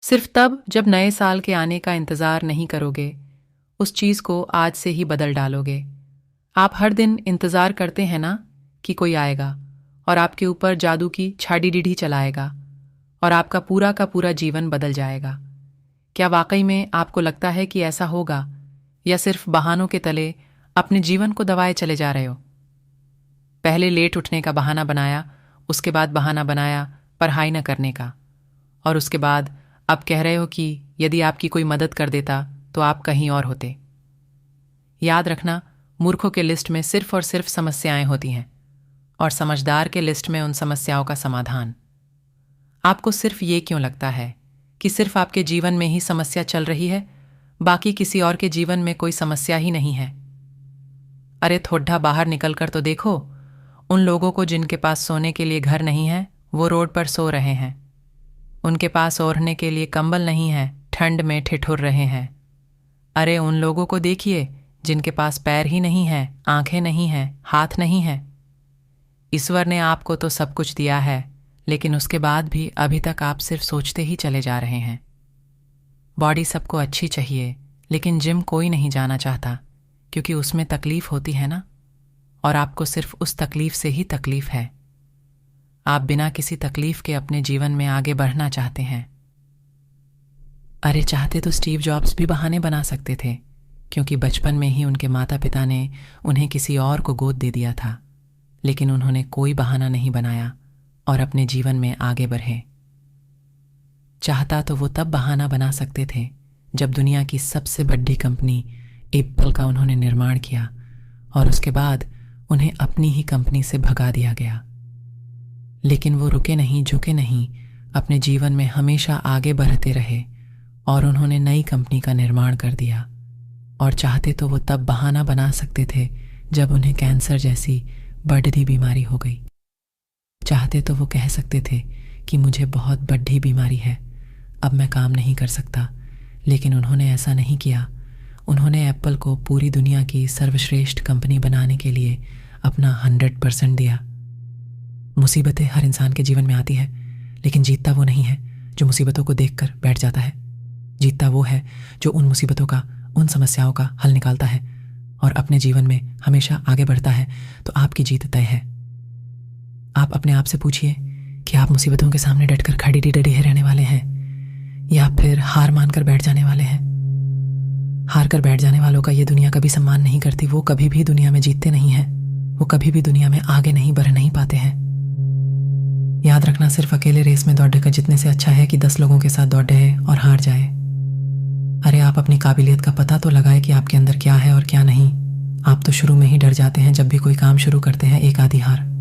सिर्फ तब जब नए साल के आने का इंतज़ार नहीं करोगे, उस चीज़ को आज से ही बदल डालोगे। आप हर दिन इंतज़ार करते हैं ना कि कोई आएगा और आपके ऊपर जादू की छाड़ी डीढ़ी चलाएगा और आपका पूरा का पूरा जीवन बदल जाएगा। क्या वाकई में आपको लगता है कि ऐसा होगा, या सिर्फ बहानों के तले अपने जीवन को दबाए चले जा रहे हो? पहले लेट उठने का बहाना बनाया, उसके बाद बहाना बनाया पढ़ाई न करने का, और उसके बाद अब कह रहे हो कि यदि आपकी कोई मदद कर देता तो आप कहीं और होते। याद रखना, मूर्खों के लिस्ट में सिर्फ और सिर्फ समस्याएं होती हैं और समझदार के लिस्ट में उन समस्याओं का समाधान। आपको सिर्फ ये क्यों लगता है कि सिर्फ आपके जीवन में ही समस्या चल रही है, बाकी किसी और के जीवन में कोई समस्या ही नहीं है? अरे थोड़ा बाहर निकलकर तो देखो, उन लोगों को जिनके पास सोने के लिए घर नहीं है, वो रोड पर सो रहे हैं। उनके पास ओढ़ने के लिए कंबल नहीं है, ठंड में ठिठुर रहे हैं। अरे उन लोगों को देखिए जिनके पास पैर ही नहीं है, आंखें नहीं हैं, हाथ नहीं है। ईश्वर ने आपको तो सब कुछ दिया है, लेकिन उसके बाद भी अभी तक आप सिर्फ सोचते ही चले जा रहे हैं। बॉडी सबको अच्छी चाहिए, लेकिन जिम कोई नहीं जाना चाहता, क्योंकि उसमें तकलीफ होती है ना, और आपको सिर्फ उस तकलीफ से ही तकलीफ है। आप बिना किसी तकलीफ के अपने जीवन में आगे बढ़ना चाहते हैं। अरे चाहते तो स्टीव जॉब्स भी बहाने बना सकते थे, क्योंकि बचपन में ही उनके माता पिता ने उन्हें किसी और को गोद दे दिया था, लेकिन उन्होंने कोई बहाना नहीं बनाया और अपने जीवन में आगे बढ़े। चाहता तो वो तब बहाना बना सकते थे जब दुनिया की सबसे बड़ी कंपनी एप्पल का उन्होंने निर्माण किया और उसके बाद उन्हें अपनी ही कंपनी से भगा दिया गया। लेकिन वो रुके नहीं, झुके नहीं, अपने जीवन में हमेशा आगे बढ़ते रहे और उन्होंने नई कंपनी का निर्माण कर दिया। और चाहते तो वो तब बहाना बना सकते थे जब उन्हें कैंसर जैसी बढ़ती बीमारी हो गई। चाहते तो वो कह सकते थे कि मुझे बहुत बड़ी बीमारी है, अब मैं काम नहीं कर सकता, लेकिन उन्होंने ऐसा नहीं किया। उन्होंने एप्पल को पूरी दुनिया की सर्वश्रेष्ठ कंपनी बनाने के लिए अपना 100% दिया। मुसीबतें हर इंसान के जीवन में आती है, लेकिन जीतता वो नहीं है जो मुसीबतों को देखकर बैठ जाता है। जीतता वो है जो उन मुसीबतों का, उन समस्याओं का हल निकालता है और अपने जीवन में हमेशा आगे बढ़ता है। तो आपकी जीत तय है। आप अपने आप से पूछिए कि आप मुसीबतों के सामने डटकर खड़ी डटे रहने वाले हैं या फिर हार मानकर बैठ जाने वाले हैं। हार कर बैठ जाने वालों का ये दुनिया कभी सम्मान नहीं करती। वो कभी भी दुनिया में जीतते नहीं हैं, वो कभी भी दुनिया में आगे नहीं बढ़ नहीं पाते हैं। याद रखना, सिर्फ अकेले रेस में दौड़ने का जितने से अच्छा है कि 10 लोगों के साथ दौड़े और हार जाए। अरे आप अपनी काबिलियत का पता तो लगाए कि आपके अंदर क्या है और क्या नहीं। आप तो शुरू में ही डर जाते हैं जब भी कोई काम शुरू करते हैं एक आधी हार।